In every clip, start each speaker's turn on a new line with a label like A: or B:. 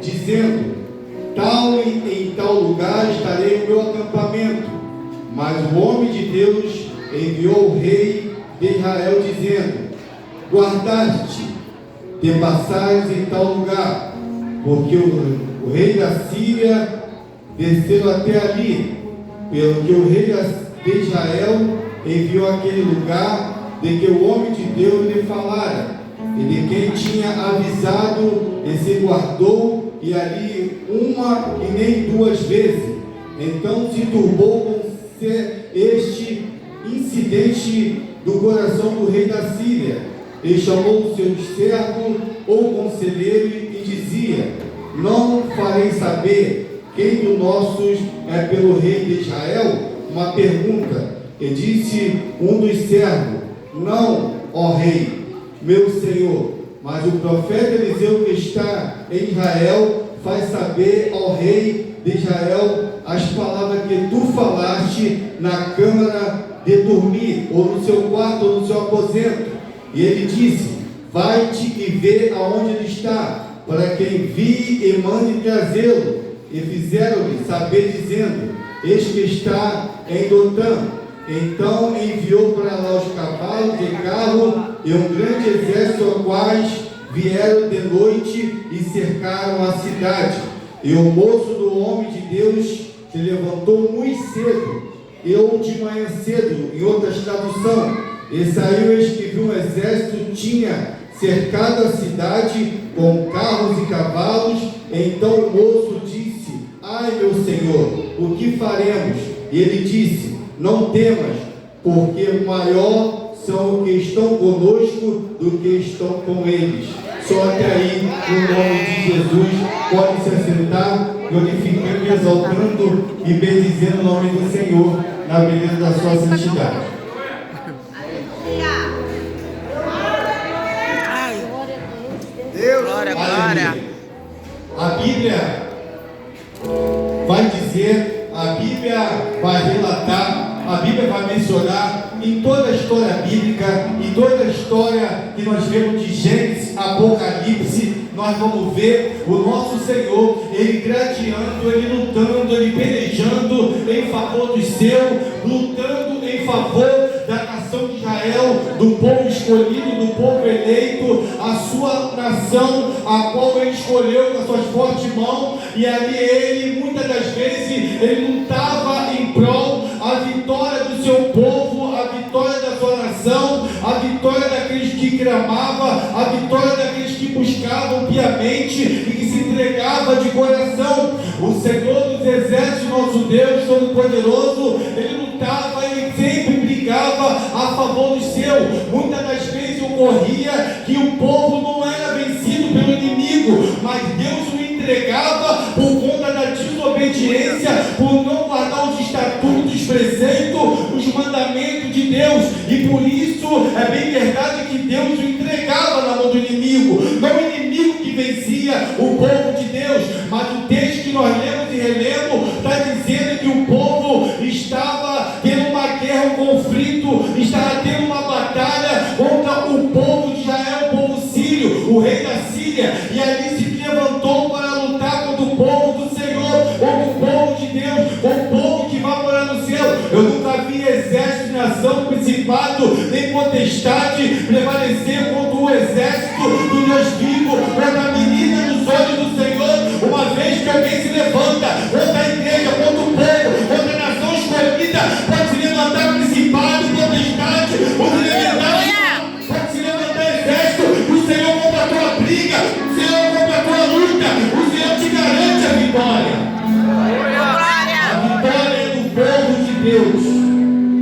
A: dizendo: tal e em tal lugar estarei o meu acampamento. Mas o homem de Deus enviou o rei de Israel, dizendo: guardaste de passares em tal lugar, porque o rei da Síria desceu até ali. Pelo que o rei de Israel enviou aquele lugar de que o homem de Deus lhe falara, e de quem tinha avisado, e se guardou, e ali uma e nem duas vezes. Então se turbou com este incidente do coração do rei da Síria, e chamou o seu servo ou conselheiro e dizia: não farei saber quem dos nossos é pelo rei de Israel? Uma pergunta. E disse um dos servos: não, ó rei, meu senhor, mas o profeta Eliseu que está em Israel faz saber ao rei de Israel as palavras que tu falaste na câmara de dormir, ou no seu quarto, ou no seu aposento. E ele disse: vai-te e vê aonde ele está, para que envie e mande trazê-lo. E fizeram-lhe saber, dizendo: eis que está em Dotã. Então enviou para lá os cavalos de carro e um grande exército, aos quais vieram de noite e cercaram a cidade. E o moço do homem de Deus se levantou muito cedo, ou de manhã cedo, em outras traduções, e saiu, eis que viu um exército, tinha cercado a cidade com carros e cavalos. Então o moço disse: ai, meu senhor, o que faremos? E ele disse: não temas, porque maior são os que estão conosco do que estão com eles. Só até aí, no nome de Jesus, pode se assentar, glorificando e exaltando e bendizendo o nome do Senhor, na beleza da sua santidade.
B: Deus, glória, glória.
A: A Bíblia vai dizer, a Bíblia vai relatar, a Bíblia vai mencionar em toda a história bíblica, em toda a história que nós vemos de Gênesis, Apocalipse, nós vamos ver o nosso Senhor, Ele gradeando, Ele lutando, Ele pelejando em favor dos seus, lutando em favor da nação de Israel, do povo escolhido, do povo eleito, a sua nação, a qual Ele escolheu com as suas fortes mãos. E ali Ele, muitas das vezes, Ele lutava em prol a vitória do seu povo, a vitória da sua nação, a vitória daqueles que clamavam, a vitória daqueles que buscavam piamente e que se entregava de coração. O Senhor dos exércitos, nosso Deus Todo-Poderoso, Ele lutava, Ele sempre brigava a favor dos seus. Muitas das vezes ocorria que o povo não era vencido pelo inimigo, mas Deus o entregava por conta da desobediência, por não guardar os estatutos, os preceitos, os mandamentos de Deus. E por isso é bem verdade que Deus o entregava na mão do inimigo. Não o inimigo que vencia o povo de Deus, mas o texto que nós lemos e relemos está dizendo que o povo estava tendo uma guerra, um conflito, estava tendo uma batalha contra o povo de Israel, o povo sírio, o rei da Síria, e ali se levantou para lutar contra o povo do Senhor, contra o povo de Deus, contra o povo que vai morar no céu. Eu nunca vi exército, nação, principado, nem potestade prevalecer contra o exército do Deus vivo, contra a menina dos olhos do Senhor. Uma vez que alguém se levanta contra a igreja, contra o povo, contra a nação escolhida, pode se levantar principado, potestade, pode se levantar exército. O Senhor compra a tua briga, o Senhor compra a tua luta, o Senhor te garante a vitória. A vitória é do povo de Deus.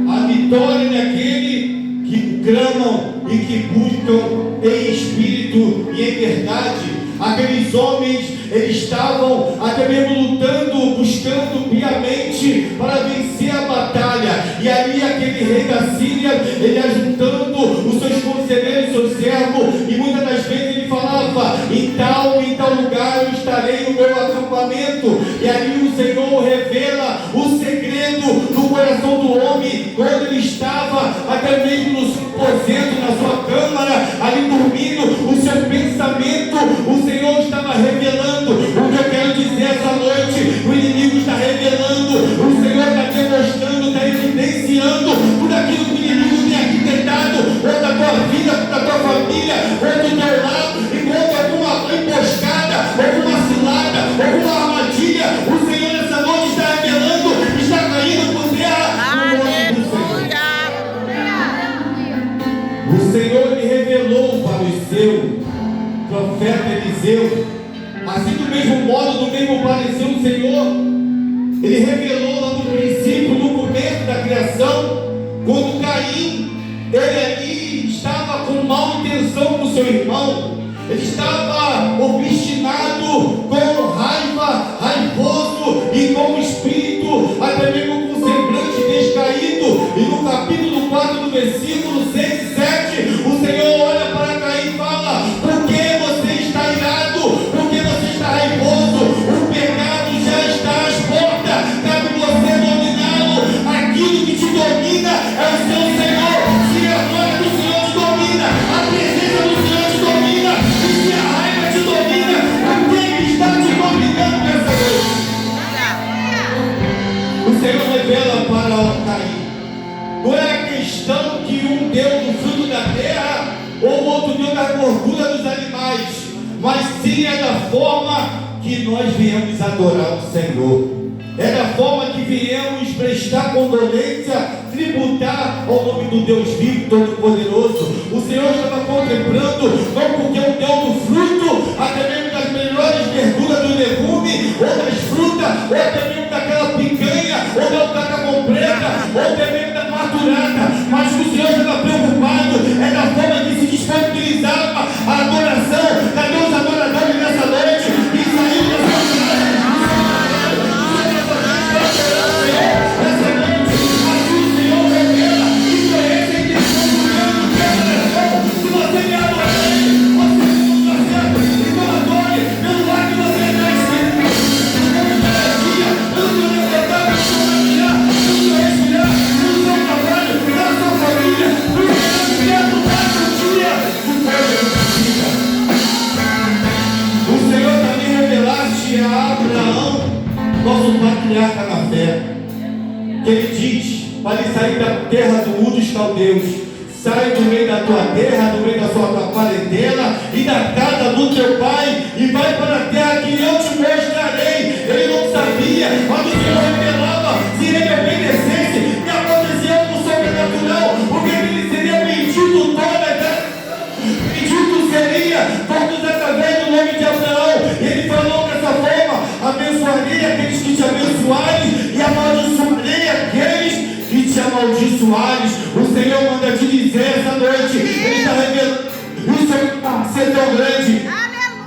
A: A vitória é daquele que clamam e que buscam em espírito e em verdade. Aqueles homens, eles estavam até mesmo lutando, buscando piamente para vencer a batalha. E ali aquele rei da Síria, ele ajuntando os seus conselheiros, seus servos, e muitas das vezes ele falava: em tal lugar eu estarei no meu acampamento. E ali o Senhor revela o segredo movendo no coração do homem, quando ele estava até mesmo no seu aposento, na sua câmara, ali dormindo, o seu pensamento, o Senhor estava revelando. O que eu quero dizer essa noite, o inimigo está revelando, o Senhor está demonstrando, está evidenciando tudo aquilo que o inimigo tem arquitetado, ou da tua vida, da tua família, ou do teu lado, enquanto alguma emboscada, alguma cilada, alguma armadilha, o Senhor nessa noite está revelando, está caindo por terra no nome do Senhor. O Senhor lhe revelou para o seu profeta Eliseu, assim do mesmo modo, do mesmo parecer o Senhor, ele revelou lá no princípio, no começo da criação, quando Caim, ele ali estava com má intenção com seu irmão, ele estava obstinado, com raiva, raivoso e com o espírito, até mesmo com o semblante descaído. E no capítulo 4 do versículo 6 e 7, o Senhor olha para Caim e fala: por que você está irado? Por que você está raivoso? O pecado já está às portas, cabe você dominá-lo. Aquilo que te domina é o seu Senhor. Se a glória do Senhor te domina, a presença do Senhor te domina, e se a raiva te domina, o que está te dominando nessa noite? O Senhor revela para Caim: não é a questão que um deu do fruto da terra ou o outro deu da gordura dos animais, mas sim é da forma que nós viemos adorar o Senhor. É da forma que viemos prestar condolência, tributar ao nome do Deus vivo, Todo-Poderoso. O Senhor estava contemplando, não porque o deu do fruto, até mesmo das melhores verduras do legume, ou das frutas, ou até mesmo daquela picanha, ou da batata completa, ou até mesmo da maturada, mas o Senhor estava preocupado, é da forma que se disponibilizava a adoração. Cadê os adoradores nessa noite? E saiu dessa casa. Nosso patriarca na fé, que ele diz para ele sair da terra do Ur dos Caldeus, sai do meio da tua terra, do meio da sua parentela e da casa do teu pai, e vai para a terra que eu te mostrarei. Ele não sabia, mas o Senhor revelava. Se ele obedecesse, que acontecia algo sobrenatural, porque ele seria bendito toda a terra. Bendito seria todos através do nome de Abraão. Ele falou dessa forma: abençoarei aqueles que te abençoarem e amaldiçoarei aqueles que te amaldiçoarem. O Senhor manda te dizer essa noite, ele está revelando: o Senhor vai ser tão grande,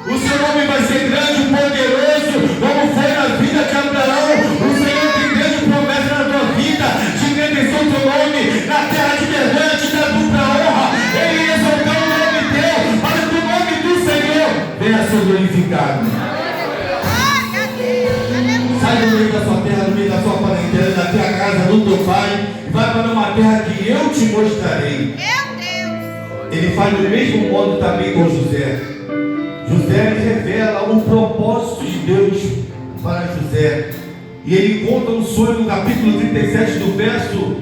A: o seu nome vai ser grande, poderoso, como foi na vida de Abraão. O Senhor tem grande promessa na tua vida, de engrandecer o teu nome na terra de vergonha, te dá dupla honra. Ele exaltou o nome teu, para que o nome do Senhor venha a ser glorificado. Sai do meio da sua terra, do meio da sua parentela, da tua casa, do teu pai, e vai para uma terra que eu te mostrarei. Ele faz do mesmo modo também com José. José revela o propósito de Deus para José. E ele conta um sonho no capítulo 37 do verso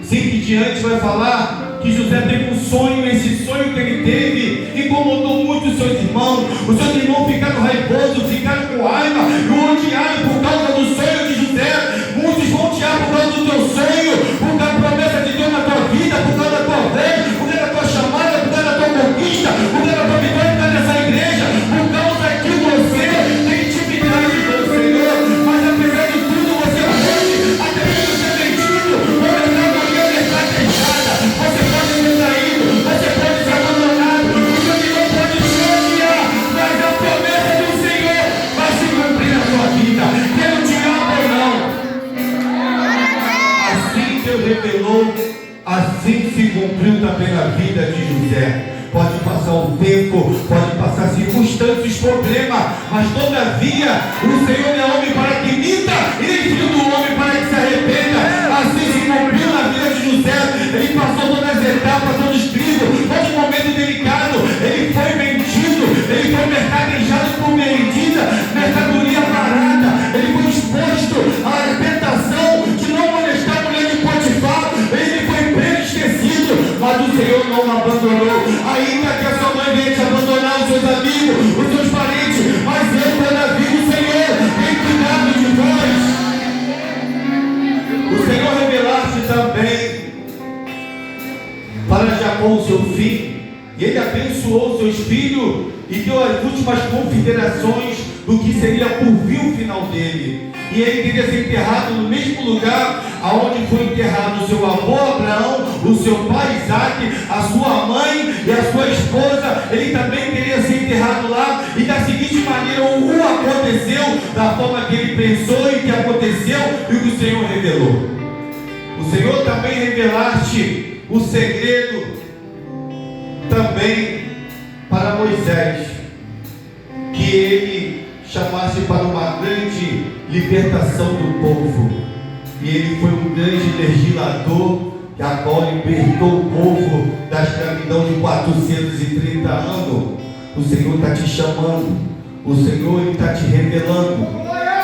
A: 5 em diante, vai falar que José teve um sonho. Esse sonho que ele teve incomodou muito os seus irmãos. Os seus irmãos ficaram raivosos, ficaram com raiva e o odiaram por causa do sonho de José. Muitos vão te odiar por causa do teu sonho, por causa da promessa de Deus na tua vida, por causa da tua fé, por causa da tua chamada, por causa da tua conquista, por causa da tua vitória, por causa dessa igreja, por causa que você tem intimidade com o Senhor. Mas apesar de tudo, você pode até mesmo ser vencido, por essa manhã está fechada. Você pode ser traído, você pode ser abandonado, o Senhor pode te odiar, mas a promessa do Senhor vai se cumprir na sua vida, quer te ama ou não. Assim Deus revelou, assim se cumpriu também na vida de José. Pode passar um tempo, pode passar circunstâncias, problemas, mas todavia o Senhor é homem para que minta, e nem filho do homem para que se arrependa. estava passando os trigos, todo momento delicado, ele foi vendido, ele foi mercadejado por medida, mercadoria barata, ele foi exposto à tentação de não molestar a mulher de Potifar, ele foi preso, esquecido, mas o Senhor não o abandonou. Ainda que a sua mãe venha te abandonar, os seus amigos, os seus parentes, mas eu, todavia, o Senhor tem cuidado de vós. O Senhor revelaste também para Jacó o seu filho, e ele abençoou seus filhos e deu as últimas considerações do que seria por vir o final dele. E ele teria se enterrado no mesmo lugar aonde foi enterrado o seu avô Abraão, o seu pai Isaac, a sua mãe e a sua esposa. Ele também teria se enterrado lá, e da seguinte maneira o aconteceu da forma que ele pensou e que aconteceu e o que o Senhor revelou. O Senhor também revelaste o segredo também para Moisés, que ele chamasse para uma grande libertação do povo, e ele foi um grande legislador, que agora libertou o povo da escravidão de 430 anos. O Senhor está te chamando, o Senhor está te revelando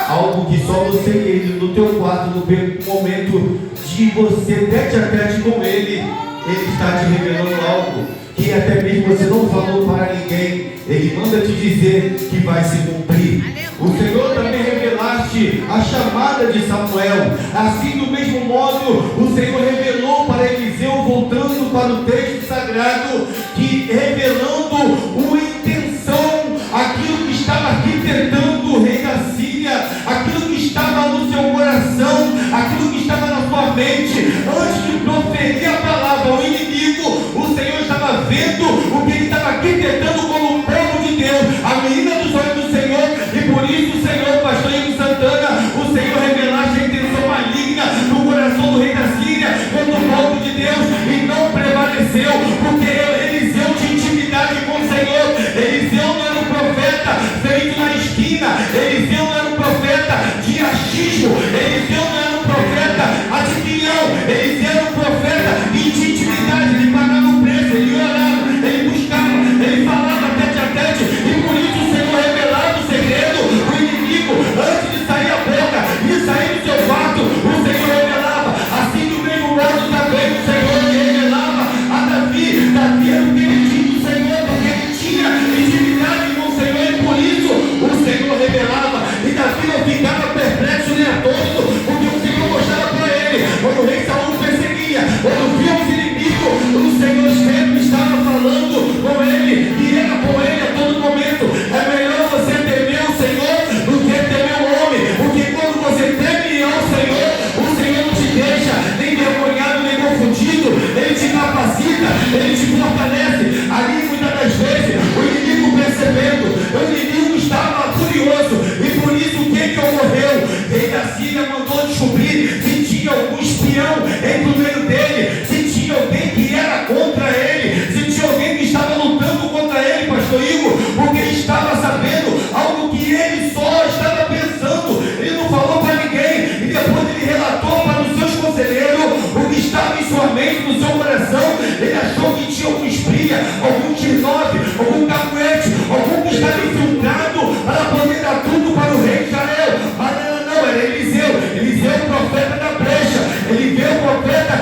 A: algo que só você e ele no teu quarto, no momento de você tete a tete com ele, ele está te revelando algo que até mesmo você não falou para ninguém. Ele manda te dizer que vai se cumprir. O Senhor também revelaste a chamada de Samuel. Assim, do mesmo modo, o Senhor revelou para Eliseu, voltando para o texto sagrado, que revelando uma intenção, aquilo que estava arquitetando o rei da Síria, aquilo que estava no seu coração, aquilo que estava na sua mente, antes de proferir a palavra ao inimigo, o Senhor estava vendo o que ele estava arquitetando como povo de Deus, a menina dos olhos do Senhor. E por isso, o Senhor, pastor Igor Santana, o Senhor revelaste a intenção maligna no coração do rei da Síria contra o povo de Deus, e não prevaleceu, porque Eliseu tinha intimidade com o Senhor. Eliseu não era um profeta feito na esquina, Eliseu não era um profeta de achismo, Eliseu não era um profeta adivinhão, Eliseu era um profeta de intimidade. Ele pagava o preço, ele orava, ele buscava, ele falava tete a tete, e por isso o Senhor revelava o segredo do inimigo antes de sair a boca e sair do seu quarto. O Senhor revelava. Assim, do mesmo modo também o Senhor revelava a Davi. Davi era o queridinho do Senhor, porque ele tinha intimidade com o Senhor, e por isso o Senhor revelava. E Davi não ficava perplexo nem atônito, porque o Senhor mostrava para ele. Quando o rei Saul perseguia, quando via os inimigos, o Senhor sempre estava falando com ele, e era com ele a todo momento. É melhor você temer o Senhor do que temer o homem, porque quando você teme ao Senhor, o Senhor não te deixa nem envergonhado nem confundido, ele te capacita, ele te fortalece. Ali, muitas das vezes, o inimigo percebendo, o inimigo estava furioso, e por isso o que ocorreu? O rei da Síria mandou descobrir se tinha algum espião entre o meio dele, se tinha alguém que era contra ele, se tinha alguém que estava lutando contra ele, pastor Igor, porque estava sabendo algo que ele só estava pensando. Ele não falou para ninguém, e depois ele relatou para os seus conselheiros o que estava em sua mente, no seu coração. Ele achou que tinha algum espia, algum T9, algum cacuete, algum que estava infiltrado para poder dar tudo para o rei de Israel. Mas não, era Eliseu. Eliseu, o profeta da brecha. Ele veio o profeta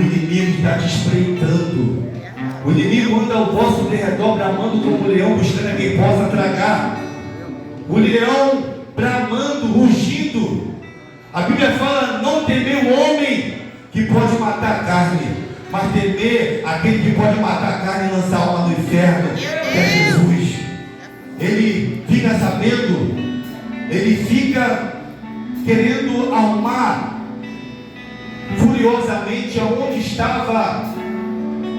A: inimigo está te espreitando. O inimigo anda ao vosso derredor, bramando como um leão, buscando a quem possa tragar. O leão bramando, rugindo. A Bíblia fala: não temer o homem que pode matar a carne, mas temer aquele que pode matar a carne e lançar a alma no inferno, que é Jesus. Ele fica sabendo, ele fica querendo arrumar furiosamente aonde estava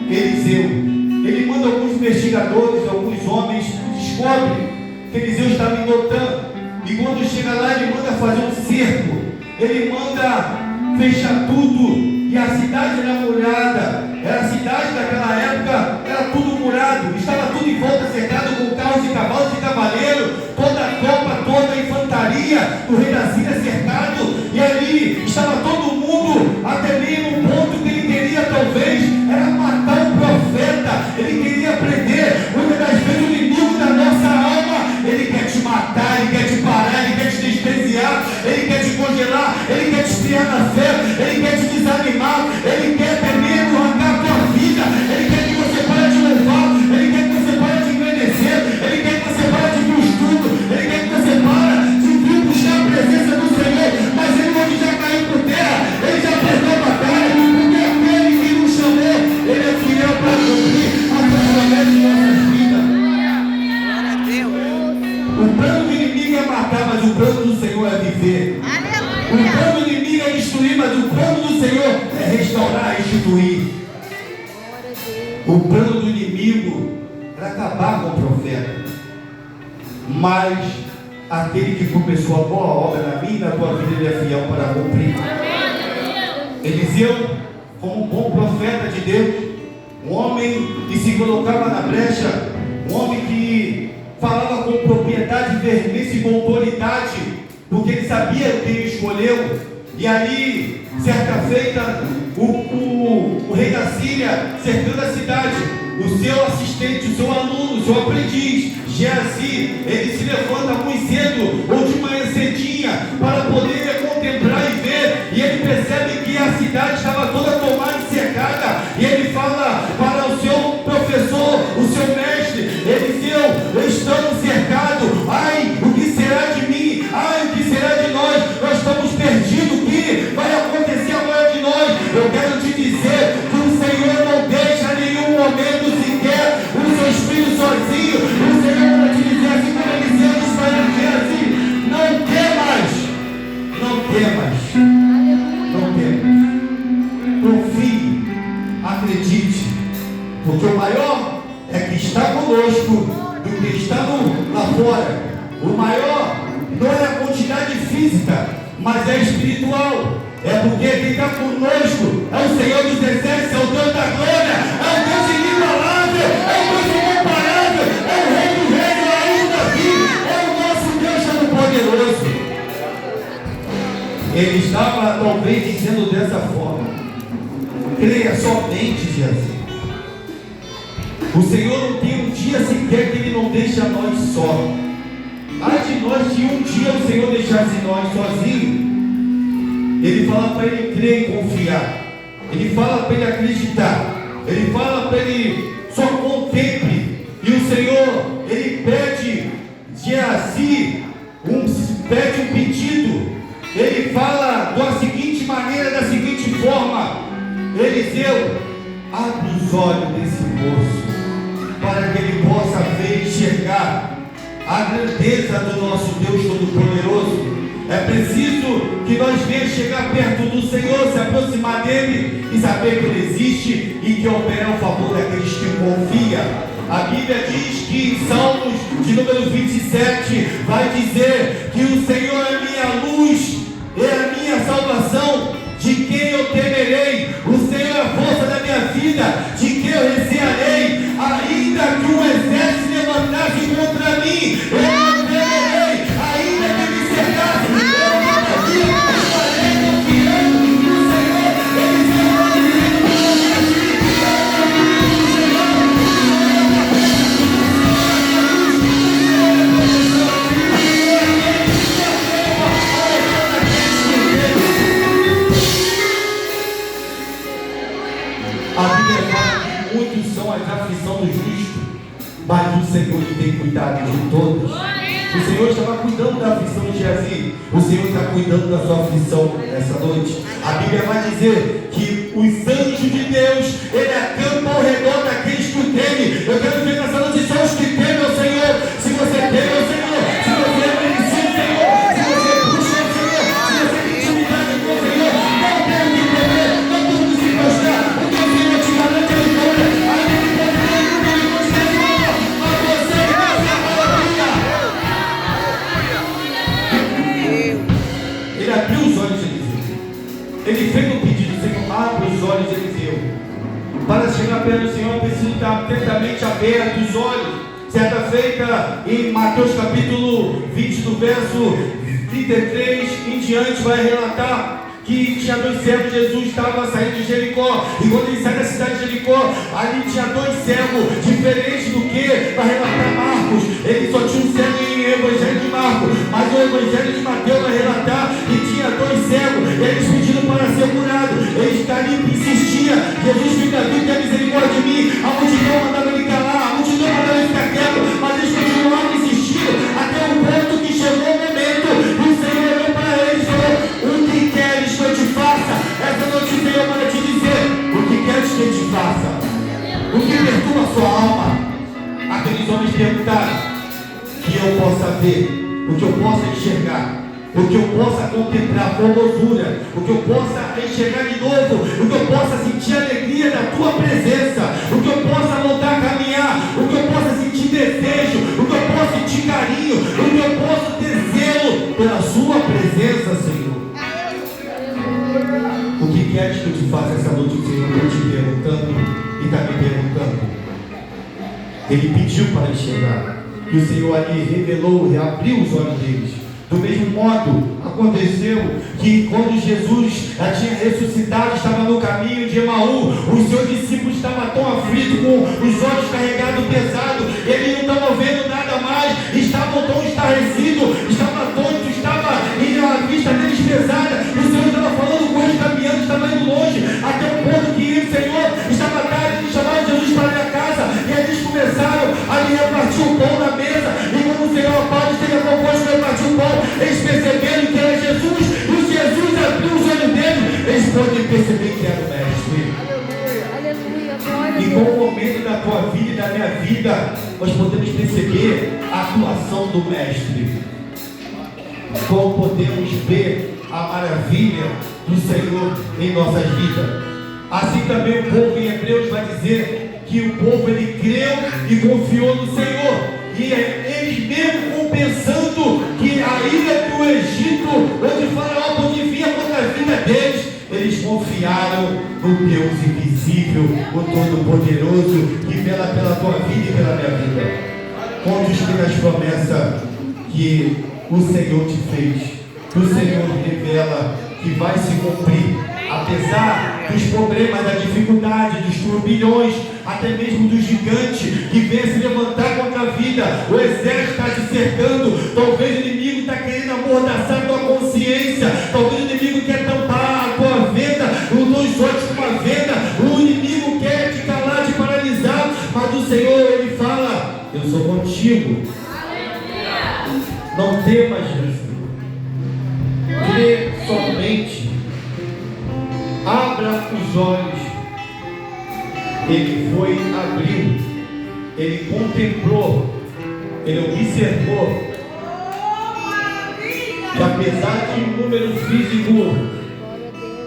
A: Eliseu. Ele manda alguns investigadores, alguns homens, descobre que Eliseu estava em Dotã, e quando chega lá ele manda fazer um cerco, ele manda fechar tudo, e a cidade era murada. Era a cidade daquela época, era tudo murado, estava tudo em volta cercado com carros e cavalos e cavaleiros, toda a tropa, toda a infantaria do rei da Síria cercado, e ali estava todo mundo até mesmo um ponto que ele queria talvez era matar o profeta, ele queria prender. Muitas das vezes o inimigo da nossa alma, ele quer te matar, ele quer te parar, ele quer te desprezar, ele quer te congelar, ele quer te esfriar na fé, ele quer te desanimar, ele quer primeiro arrancar a tua vida, ele quer que você pare de louvar, ele quer que você pare de agradecer, ele quer que você pare de ir para o estudo, ele quer que você pare de vir buscar a presença do Senhor, mas ele não já caiu por terra, ele já perdeu a batalha, porque aquele que nos chamou, ele é fiel para cumprir através de nossas vidas.
B: Glória a Deus.
A: O plano do inimigo é matar, mas o plano do Senhor é viver. O plano do inimigo é destruir, mas o plano do Senhor é restaurar, restituir. O plano do inimigo era acabar com o profeta, mas aquele que começou a boa obra na minha e na tua vida, ele é fiel para cumprir. Eliseu, como um bom profeta de Deus, um homem que se colocava na brecha, um homem que falava com propriedade, veemência e com autoridade, porque ele sabia quem escolheu. E ali, certa feita, o rei da Síria, cercando a cidade, o seu assistente, o seu aluno, o seu aprendiz, Geazi, ele se levanta muito cedo, ou de manhã cedinha, para poder contemplar e ver, e ele percebe que a cidade estava toda tomada e cercada, e ele fala para o seu professor, o seu mestre: Eliseu, estamos cercados, ai, o que será de mim? Ai, o que será de nós? Nós estamos perdidos, o que vai acontecer agora de nós? Eu quero te dizer que o Senhor não deixa nenhum momento sequer o seu espírito sozinho. O Senhor vai te dizer assim como Eliseu diz para assim: não temas, não temas, não temas, confie, acredite, porque o maior é que está conosco do que está lá fora. O maior não é a quantidade física, mas é espiritual. É porque quem está conosco é o Senhor dos Exércitos, é o Deus da glória, é o Deus inigualável, é o Deus incomparável, é o Rei do Rei, é o Rei da vida, é o nosso Deus Todo-Poderoso. Ele estava talvez dizendo dessa forma: creia somente, Jesus. O Senhor não tem um dia sequer que Ele não deixa nós só. Ai de nós se um dia o Senhor deixasse nós sozinhos. Ele fala para ele crer e confiar, ele fala para ele acreditar, ele fala para ele só contemple. E o Senhor, ele pede Geazi, pede um pedido. Ele fala da seguinte maneira, da seguinte forma: Eliseu, abre os olhos desse moço, para que ele possa ver e enxergar a grandeza do nosso Deus Todo-Poderoso. É preciso que nós venhamos chegar perto do Senhor, se aproximar dele e saber que ele existe e que opera ao favor daqueles que confiam. A Bíblia diz que em Salmos de número 27 vai dizer que o Senhor é minha luz, é a minha salvação, de quem eu temerei? O Senhor é a força da minha vida, de quem eu recearei? Ainda que um exército se levantasse contra mim, eu não temerei. Ainda que me cercasse, eu não teria, estarei confiando no Senhor. Ele será A Bíblia fala que muitos são as aflições do justo, mas o Senhor tem cuidado de todos. O Senhor estava cuidando da aflição de Geazi. O Senhor está cuidando da sua aflição nessa noite. A Bíblia vai dizer que os anjos de Deus, Ele acampa ao redor daqueles que o temem. Eu quero ver nessa noite só os que temem ao Senhor. Se você teme ao Senhor, se você obedece ao Senhor, se você busca ao Senhor, se você tem intimidade com o Senhor, não tem o que temer, não tem o que se prostrar. O que o Senhor te garante a vitória. A Bíblia pode ter o que Ele pode ter, mas você vai ser aleluia. Ele abriu os olhos de Eliseu. Ele fez um pedido: Senhor, abre os olhos de Eliseu. Para chegar perto do Senhor, preciso estar atentamente abertos os olhos. Certa feita, em Mateus capítulo 20, do verso 33 em diante, vai relatar que tinha dois cegos. Jesus estava saindo de Jericó, e quando ele sai da cidade de Jericó, ali tinha dois cegos, diferente do que vai relatar Marcos. Ele só tinha um cego em Evangelho de Marcos, mas o Evangelho de Mateus vai relatar que tinha dois cegos. Eles pediram para ser curados. Ele está ali e insistia: Jesus, fica vivo, tem misericórdia de mim. A multidão mandava ele calar, a multidão mandava ele ficar quieto, mas eles continuaram insistindo até o ponto que chegou o momento e o Senhor olhou para eles e falou: o que queres que eu te faça? Essa noite o Senhor manda te dizer: o que queres que eu te faça? O que perturba a sua alma? Aqueles homens perguntaram: que eu possa ver, o que eu possa enxergar, o que eu possa contemplar com formosura, o que eu possa enxergar de novo, o que eu possa sentir a alegria da tua presença, o que eu possa voltar a caminhar, o que eu possa sentir desejo, o que eu possa sentir carinho, o que eu possa ter zelo pela sua presença, Senhor. O que queres que eu te faça essa noite, o Senhor? Eu te perguntando e está me perguntando. Ele pediu para enxergar, e o Senhor ali revelou, reabriu os olhos deles. Do mesmo modo, aconteceu que quando Jesus já tinha ressuscitado, estava no caminho de Emaú, os seus discípulos estavam tão aflitos, com os olhos carregados pesados, eles não estavam vendo nada mais, estavam tão estarrecidos, estavam tontos, estava a vista deles pesada, e o Senhor estava falando com eles, caminhando, estava indo longe, até o ponto que o Senhor estava tarde, eles chamaram Jesus para a minha casa, e eles começaram a lhe repartir o pão na mesa, e quando o Senhor Paulo esteve proposto para repartir o pão, eles perceberam que era Jesus, e Jesus abriu os olhos deles, eles podem perceber que era o Mestre. E com o momento da tua vida e da minha vida, nós podemos perceber a atuação do Mestre. Como podemos ver a maravilha do Senhor em nossas vidas. Assim também o povo em Hebreus vai dizer que o povo ele creu e confiou no Senhor. E eles mesmo pensando que a ilha do Egito, onde Faraó podia vir contra a vida deles, eles confiaram no Deus invisível, o Todo-Poderoso, que vela pela tua vida e pela minha vida. Quantos têm as promessas que o Senhor te fez, que o Senhor revela que vai se cumprir, apesar dos problemas, da dificuldade, dos turbilhões, até mesmo do gigante que vem se levantar contra a vida. O exército está te cercando, talvez o inimigo está querendo amordaçar a tua consciência, talvez o inimigo quer tampar a tua venda, os teus olhos com uma venda, o inimigo quer te calar, te paralisar, mas o Senhor ele fala: eu sou contigo. Não temas, Jesus. Crê somente. Abra os olhos. Ele foi, abriu. Ele contemplou. Ele observou. Que apesar de um número físico,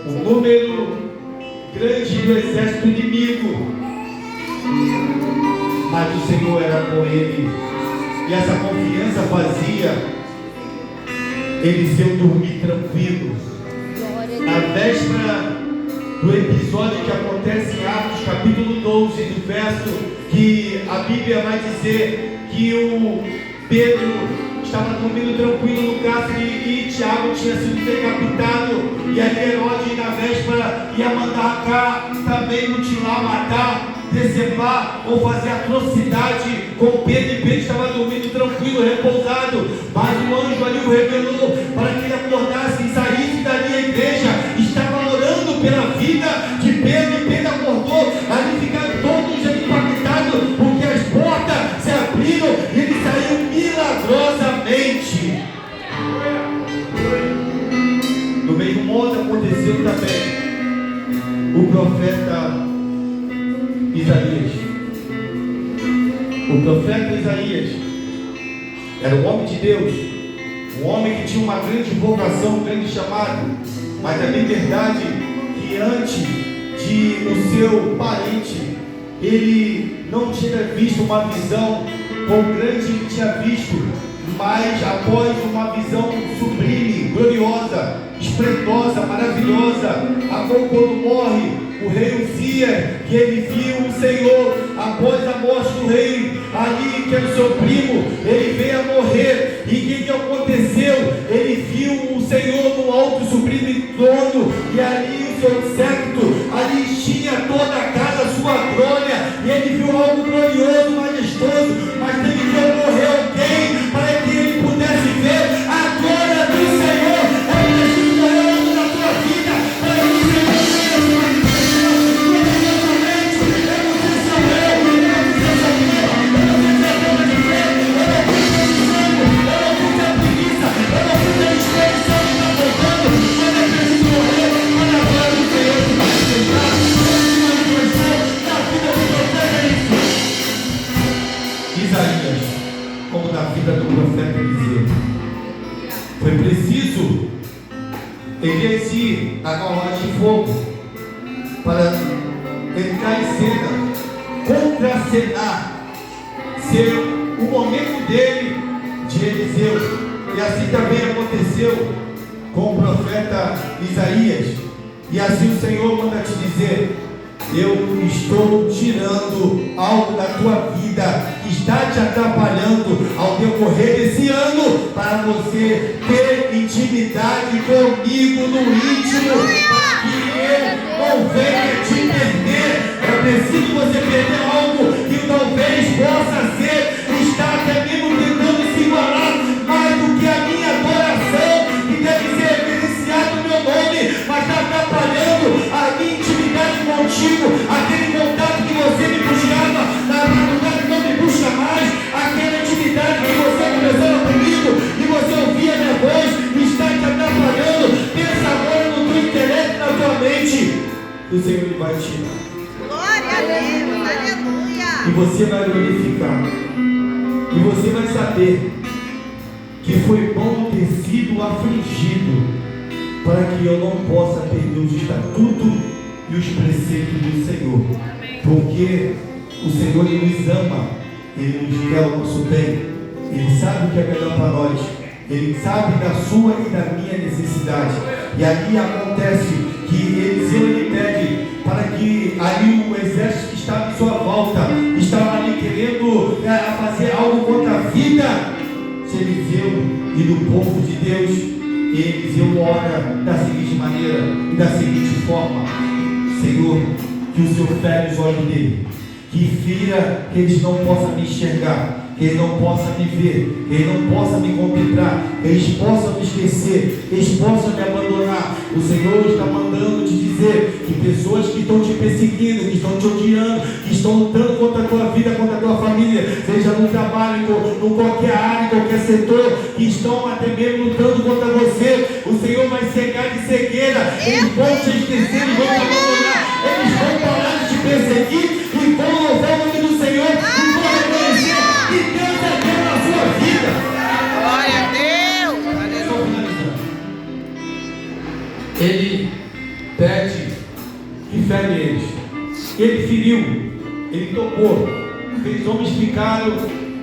A: um número grande do exército inimigo, mas o Senhor era com ele. E essa confiança fazia Eliseu dormir tranquilo. Na véspera do episódio que acontece em Atos capítulo 12, do verso que a Bíblia vai dizer que o Pedro estava dormindo tranquilo no cárcere e Tiago tinha sido decapitado, e ali Herodes na véspera ia mandar cá também mutilar, matar, decepar ou fazer atrocidade com Pedro, e Pedro estava dormindo tranquilo, repousado, mas o anjo ali o revelou para que ele acordasse e saísse dali. A igreja estava orando pela vida de Pedro, e Pedro acordou Isaías. O profeta Isaías era um homem de Deus, um homem que tinha uma grande vocação, um grande chamado, mas a verdade que antes de o seu parente, ele não tinha visto uma visão quão grande ele tinha visto, mas após uma visão sublime, gloriosa, esplendosa, maravilhosa, a qual quando morre o rei Uzias, que ele viu o Senhor após a morte do rei ali, que era o seu primo, ele veio a morrer, e o que aconteceu? Ele viu o Senhor no alto sublime trono, e ali o seu séquito, ali tinha toda a casa, a sua glória, e ele viu algo glorioso, majestoso, mas teve que morrer alguém para que ele pudesse ver a glória do Senhor. É preciso morrer algo na tua vida para que o Senhor veja. Isaías, como na vida do profeta Eliseu, foi preciso Elias ir a carruagem de fogo para entrar em cena, contracenar, ser o momento dele de Eliseu. E assim também aconteceu com o profeta Isaías. E assim o Senhor manda te dizer: eu estou tirando algo da tua vida que está te atrapalhando ao decorrer desse ano, para você ter intimidade comigo no íntimo, para que eu não venha te perder. É preciso você perder algo que talvez possa ser, está até mesmo tentando se igualar mais do que a minha adoração, que deve ser reverenciado o meu nome, mas está atrapalhando a minha intimidade contigo, aquele contato que você me buscava na madrugada, que não me busca mais, aquela intimidade que você começou comigo e você ouvia minha voz, está te atrapalhando. Pensa agora no teu intelecto, na tua mente, e o Senhor vai tirar.
B: Glória a Deus, aleluia.
A: E você vai glorificar, e você vai saber que foi bom ter sido afligido, para que eu não possa perder os estatutos e os preceitos do Senhor. Porque o Senhor, Ele nos ama, Ele nos quer o nosso bem, Ele sabe o que é melhor para nós, Ele sabe da sua e da minha necessidade. E ali acontece que Ele pede para que ali o exército que estava em sua volta, estava ali querendo fazer algo contra a vida de Eliseu e do povo de Deus. E Eliseu ora da seguinte maneira e da seguinte forma: Senhor, que o Senhor fere os olhos dele, que fira, que eles não possam me enxergar, que eles não possam me ver, que eles não possam me contemplar, que eles possam me esquecer, que eles possam me abandonar. O Senhor está mandando te dizer que pessoas que estão te perseguindo, que estão te odiando, que estão lutando contra a tua vida, contra a tua família, seja no trabalho, em qualquer área, em qualquer setor, que estão até mesmo lutando contra você, o Senhor vai cegar de cegueira. Eles vão te esquecer, eles vão te abandonar, eles vão parar de te perseguir e vão louvar o nome do Senhor e vão reconhecer que Deus é Deus na sua vida.
B: Glória a Deus, aleluia.
A: Ele pede que fere eles. Ele feriu, ele tocou. Aqueles homens ficaram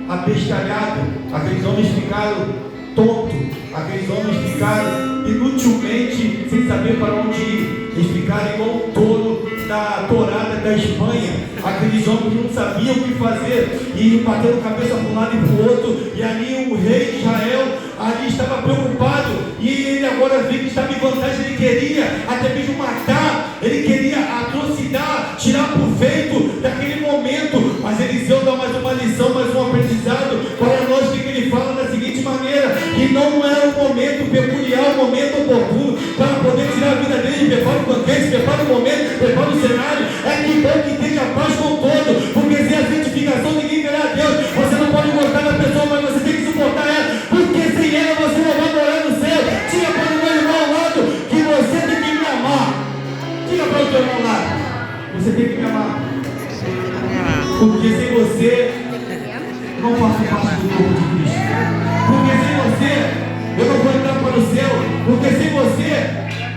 A: abestalhados, aqueles homens ficaram tontos, aqueles homens ficaram inutilmente sem saber para onde ir. Eles ficaram igual um touro na tourada da Espanha. Aqueles homens não sabiam o que fazer e batendo cabeça para um lado e para o outro. E ali o rei de Israel ali estava preocupado, e ele agora viu que estava em vantagem. Ele queria até mesmo matar, ele queria atrocidar, tirar proveito daquele momento. Mas Eliseu dá mais uma lição, mais um aprendizado para nós, que ele fala da seguinte maneira: que não é um momento peculiar, um momento oportuno para poder tirar a vida dele. Prepara o banquete, prepara o momento, prepara o cenário. É que bom que esteja paz com todo, porque sem a santificação ninguém verá a Deus. Você não pode gostar da pessoa, mas você tem que suportar ela, porque sem ela você não vai morar no céu. Diga para o meu irmão ao lado que você tem que me amar. Diga para o teu irmão ao lado: você tem que me amar. Porque sem você, eu não faço parte do corpo de Cristo. Porque sem você, eu não vou entrar para o céu. Porque sem você,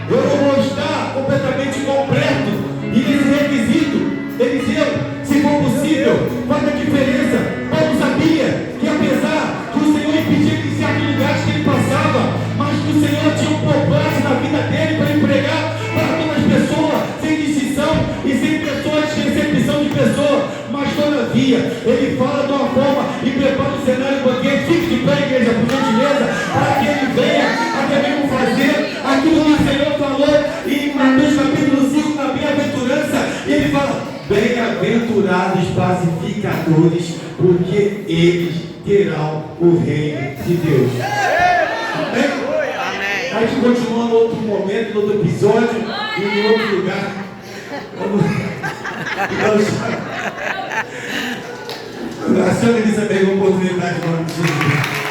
A: eu não vou estar completamente completo. E nesse requisito, Eliseu, se for possível, faz a diferença. Paulo sabia que apesar que o Senhor impedia ele em certos lugares que ele passava, mas que o Senhor tinha um propósito na vida dele para empregar para todas as pessoas, sem distinção e sem pessoas, recepção de pessoas. Mas todavia, ele fala de uma forma e prepara o cenário do banquete. Fique de pé, igreja, por gentileza, para que ele venha até mesmo fazer aquilo que o Senhor falou em Mateus capítulo 5, na bem-aventurança. E ele fala: bem-aventurados pacificadores, porque eles terão o reino de Deus. Amém? A gente continua no outro momento, no outro episódio e em outro lugar. A senhora Elizabeth, uma oportunidade para